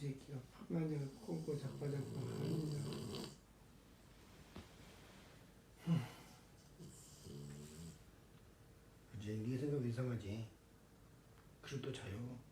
새끼가 팍나니가 꽁꽁 자빠잡고 하느냐. 이제 네 생각도 이상하지. 그래도 또 자요.